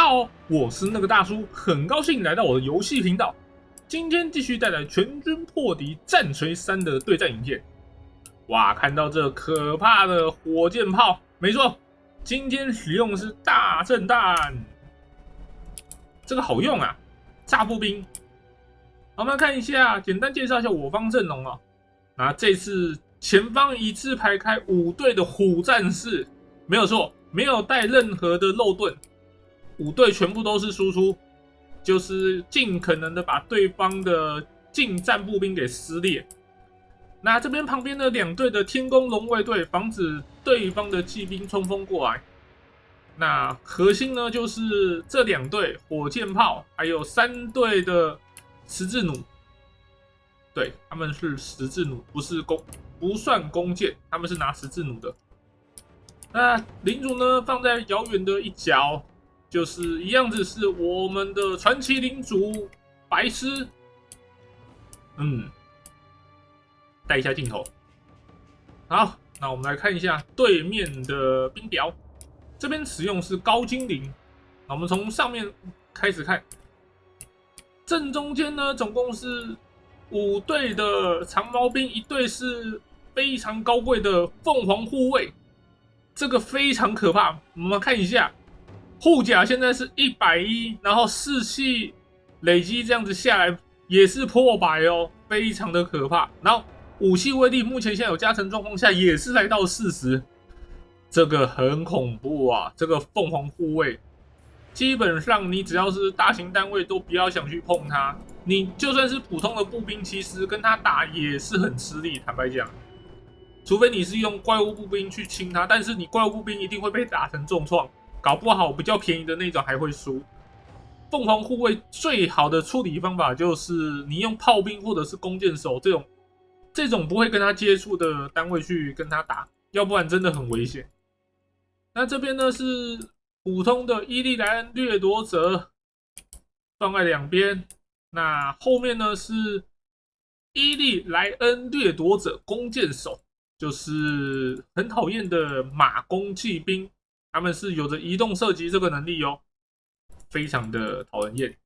好，我是那个大叔，很高兴来到我的游戏频道。今天继续带来全军破敌战锤3的对战影片。哇，看到这可怕的火箭炮，没错，今天使用的是大震弹，这个好用啊，炸步兵。好，我们来看一下，简单介绍一下我方阵容哦。那这次前方一字排开5队的虎战士，没有错，没有带任何的肉盾，5队全部都是输出，就是尽可能的把对方的近战步兵给撕裂。那这边旁边的2队的天宫龙卫队，防止对方的骑兵冲锋过来。那核心呢，就是这2队火箭炮，还有3队的十字弩。对，他们是十字弩，不算弓箭，他们是拿十字弩的。那领主呢，放在遥远的一角，就是一样子是我们的传奇领主白狮。带一下镜头。好，那我们来看一下对面的兵表，这边使用是高精灵。那我们从上面开始看，正中间呢，总共是5队的长矛兵，1队是非常高贵的凤凰护卫，这个非常可怕。我们看一下，护甲现在是110，然后士气累积这样子下来也是破百哦，非常的可怕。然后武器威力目前现在有加成状况下也是来到40，这个很恐怖啊！这个凤凰护卫，基本上你只要是大型单位都不要想去碰它。你就算是普通的步兵，其实跟他打也是很吃力。坦白讲，除非你是用怪物步兵去清它，但是你怪物步兵一定会被打成重创，搞不好比较便宜的那种还会输。凤凰护卫最好的处理方法就是你用炮兵或者是弓箭手这种不会跟他接触的单位去跟他打，要不然真的很危险。那这边呢是普通的伊利莱恩掠夺者，放在2边。那后面呢是伊利莱恩掠夺者弓箭手，就是很讨厌的马弓骑兵，他们是有着移动射击这个能力哦，非常的讨人厌。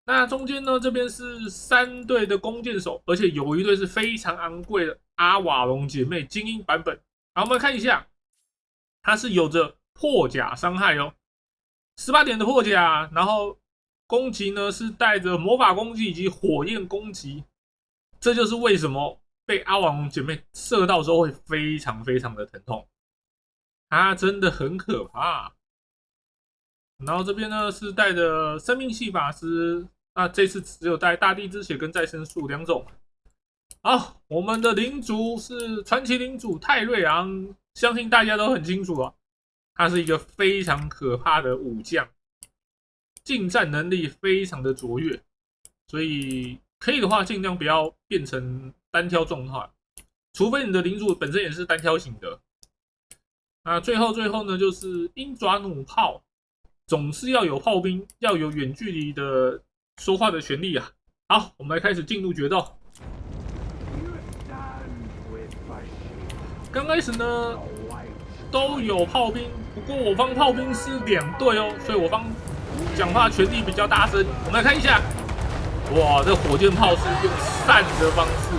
那中间呢，这边是3队的弓箭手，而且有1队是非常昂贵的阿瓦隆姐妹精英版本。好，我们看一下，它是有着破甲伤害哦，18点的破甲，然后攻击呢是带着魔法攻击以及火焰攻击，这就是为什么被阿瓦隆姐妹射到之后会非常非常的疼痛，它真的很可怕。然后这边呢是带着生命系法师。那这次只有带大地之血跟再生术2种。好，我们的领主是传奇领主泰瑞昂，相信大家都很清楚啊，他是一个非常可怕的武将，近战能力非常的卓越，所以可以的话尽量不要变成单挑状态，除非你的领主本身也是单挑型的。那最后呢，就是鹰爪弩炮，总是要有炮兵，要有远距离的说话的权利啊！好，我们来开始进入决斗。刚开始呢都有炮兵，不过我方炮兵是2队哦，所以我方讲话权力比较大声。我们来看一下，哇，这火箭炮是用散的方式。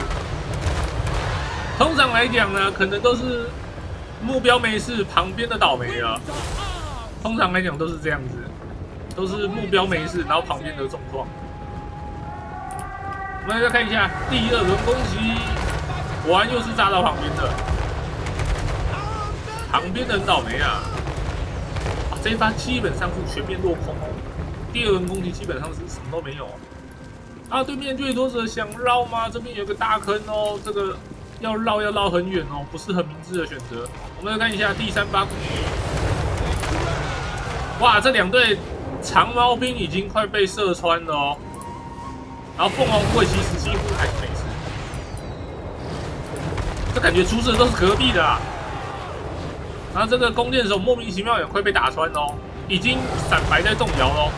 通常来讲呢，可能都是目标没事，旁边的倒霉了。通常来讲都是这样子。都是目标没事，然后旁边的重创。我们再看一下第2轮攻击，果然又是炸到旁边的，旁边的很倒霉啊！这一发基本上是全面落空哦。第2轮攻击基本上是什么都没有。对面掠夺者想绕吗？这边有个大坑哦，这个要绕很远哦，不是很明智的选择。我们再看一下第3发攻击，哇，这2队。长矛兵已经快被射穿了哦，然后凤凰护卫其实几乎还是没事，这感觉出事的都是隔壁的啊。然后这个弓箭手莫名其妙也快被打穿哦，已经闪白在动摇了哦。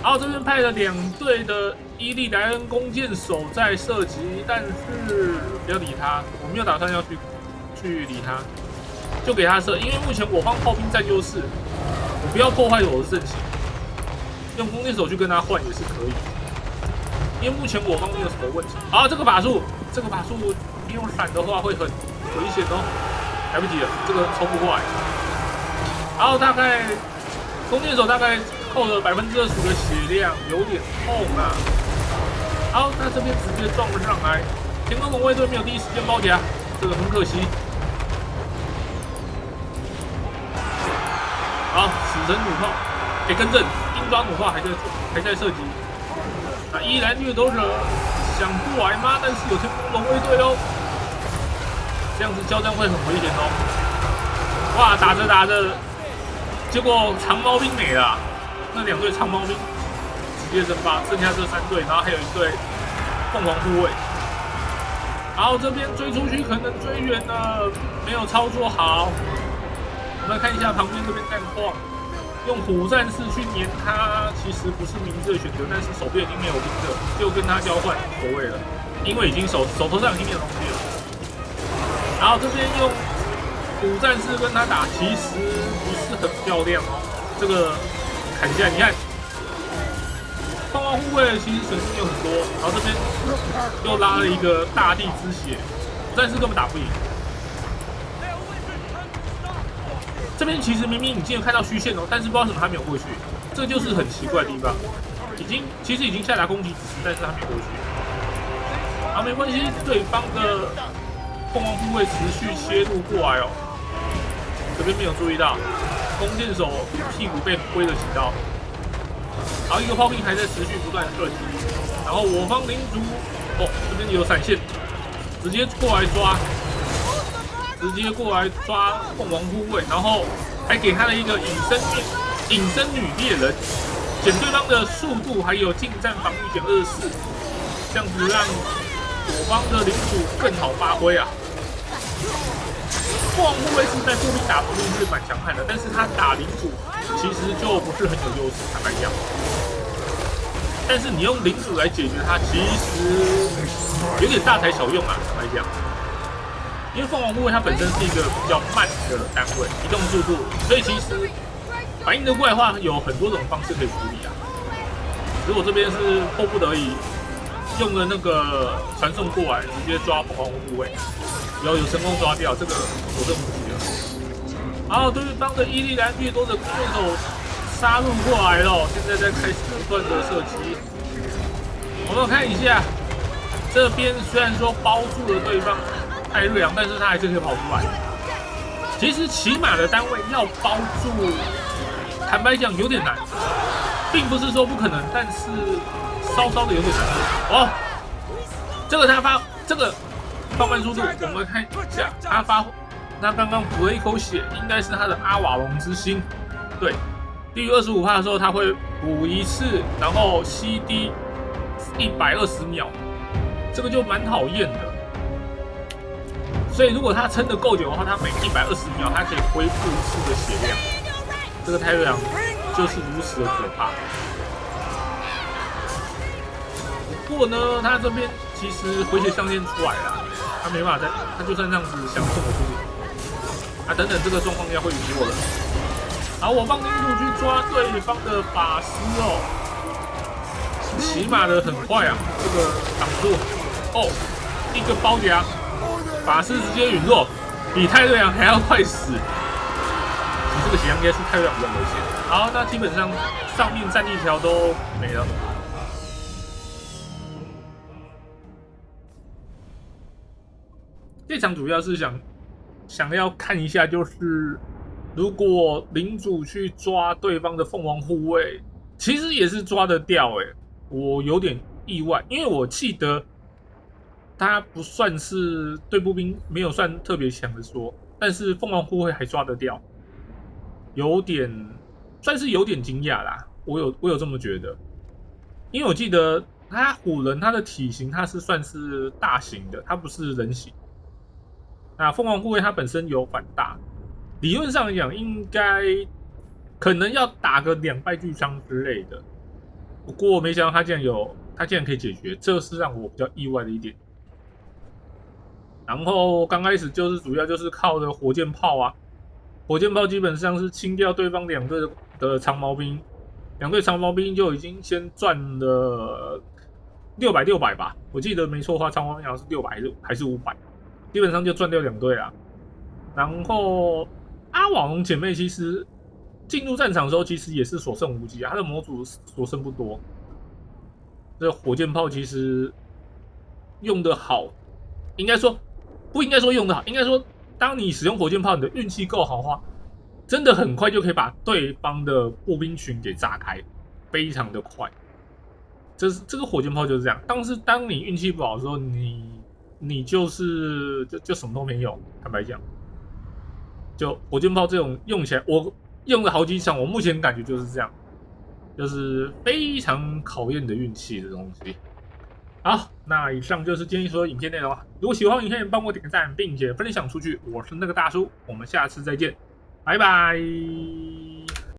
然后这边派了2队的伊利莱恩弓箭手在射击，但是不要理他，我没有打算要去理他，就给他射，因为目前我方炮兵占优势。我不要破坏我的阵型，用弓箭手去跟他换也是可以。因为目前我方没有什么问题。好，这个法术你用闪的话会很危险哦，来不及了，这个冲不过来。然后大概弓箭手大概扣了20%的血量，有点痛啊。好，那这边直接撞了上来，天空龙卫队没有第一时间包夹，这个很可惜。好，死神弩炮，更正，鹰爪弩炮还在射击。那依然掠夺者想过来吗？但是有天空龙卫队哦，这样子交战会很危险哦。哇，打着打着，结果长毛兵没了，那2队长毛兵直接蒸发，剩下这3队，然后还有1队凤凰护卫。然后这边追出去可能追远了，没有操作好。我们来看一下旁边这边战况。用虎战士去黏他，其实不是明智的选择，但是手边已经没有兵了，就跟他交换无所谓了，因为已经手头上已经没有东西了。然后这边用虎战士跟他打，其实不是很漂亮哦。这个砍下来，你看，凤凰护卫其实损失有很多，然后这边又拉了一个大地之血，虎战士根本打不赢。这边其实明明已经有看到虚线哦，但是不知道为什么他没有过去，这就是很奇怪的地方。其实已经下达攻击指示，但是他没有过去。好，没关系，对方的凤凰护卫持续切入过来哦。这边没有注意到，弓箭手屁股被挥了几刀。好，一个炮兵还在持续不断射击，然后我方领主这边有闪现，直接过来抓。直接过来抓凤凰护卫，然后还给他了一个隐身女猎人，减对方的速度，还有近战防御减24，这样子让我方的领主更好发挥啊。凤凰护卫是在步兵打步兵是蛮强悍的，但是他打领主其实就不是很有优势，坦白讲。但是你用领主来解决它，其实有点大材小用啊，坦白讲。因为凤凰护卫它本身是一个比较慢的单位，移动速度，所以其实反应得过来的话，有很多种方式可以处理啊。如果这边是迫不得已用了那个传送过来，直接抓凤凰护卫，有成功抓掉，这个我真不急了。然后对方的伊利兰掠夺者弓箭手杀入过来了，现在在开始不断的射击。我们看一下，这边虽然说包住了对方艾瑞昂，但是他还是可以跑出来。其实骑马的单位要包住，坦白讲有点难，并不是说不可能，但是稍稍的有点难度哦。这个放慢速度，我们看一下他刚刚补了一口血，应该是他的阿瓦隆之心。对，低于25%的时候他会补一次，然后 CD 120秒，这个就蛮讨厌的。所以如果他撑得够久的话，他每120秒他可以恢复1次的血量。这个太阳就是如此的可怕。不过呢，他这边其实回血上限出来了，他没办法他就算这样子想送我出去。等等，这个状况应该会赢我了。好，我帮领主去抓对方的法师哦，骑马的很快啊，这个挡住一个包夹。法师直接陨落，比太瑞阳还要快死。其实这个血量应该是太瑞阳比较危险。好，那基本上上面战力条都没了。这场主要是想要看一下，就是如果领主去抓对方的凤凰护卫，其实也是抓得掉我有点意外，因为我记得。他不算是对步兵没有算特别强的说，但是凤凰护卫还抓得掉，算是有点惊讶啦。我有这么觉得，因为我记得他虎人他的体型他是算是大型的，他不是人形。那凤凰护卫他本身有反大，理论上讲应该可能要打个2败俱伤之类的。不过没想到他竟然可以解决，这是让我比较意外的一点。然后刚开始主要就是靠着火箭炮啊，火箭炮基本上是清掉对方2队的的长毛兵，2队长毛兵就已经先赚了600吧，我记得没错的话，长毛兵好像是600还是500，基本上就赚掉2队啦。然后阿瓦隆姐妹其实进入战场的时候，其实也是所剩无几啊，她的模组所剩不多。这火箭炮其实用的好，应该说不应该说用的好，应该说当你使用火箭炮，你的运气够好的话，真的很快就可以把对方的步兵群给炸开，非常的快。这个火箭炮就是这样，当你运气不好的时候，你就是就什么都没有。坦白讲，就火箭炮这种用起来，我用了好几场，我目前感觉就是这样，就是非常考验你的运气的东西。好，那以上就是今天所有影片内容。如果喜欢影片，帮我点个赞，并且分享出去。我是那个大叔，我们下次再见，拜拜。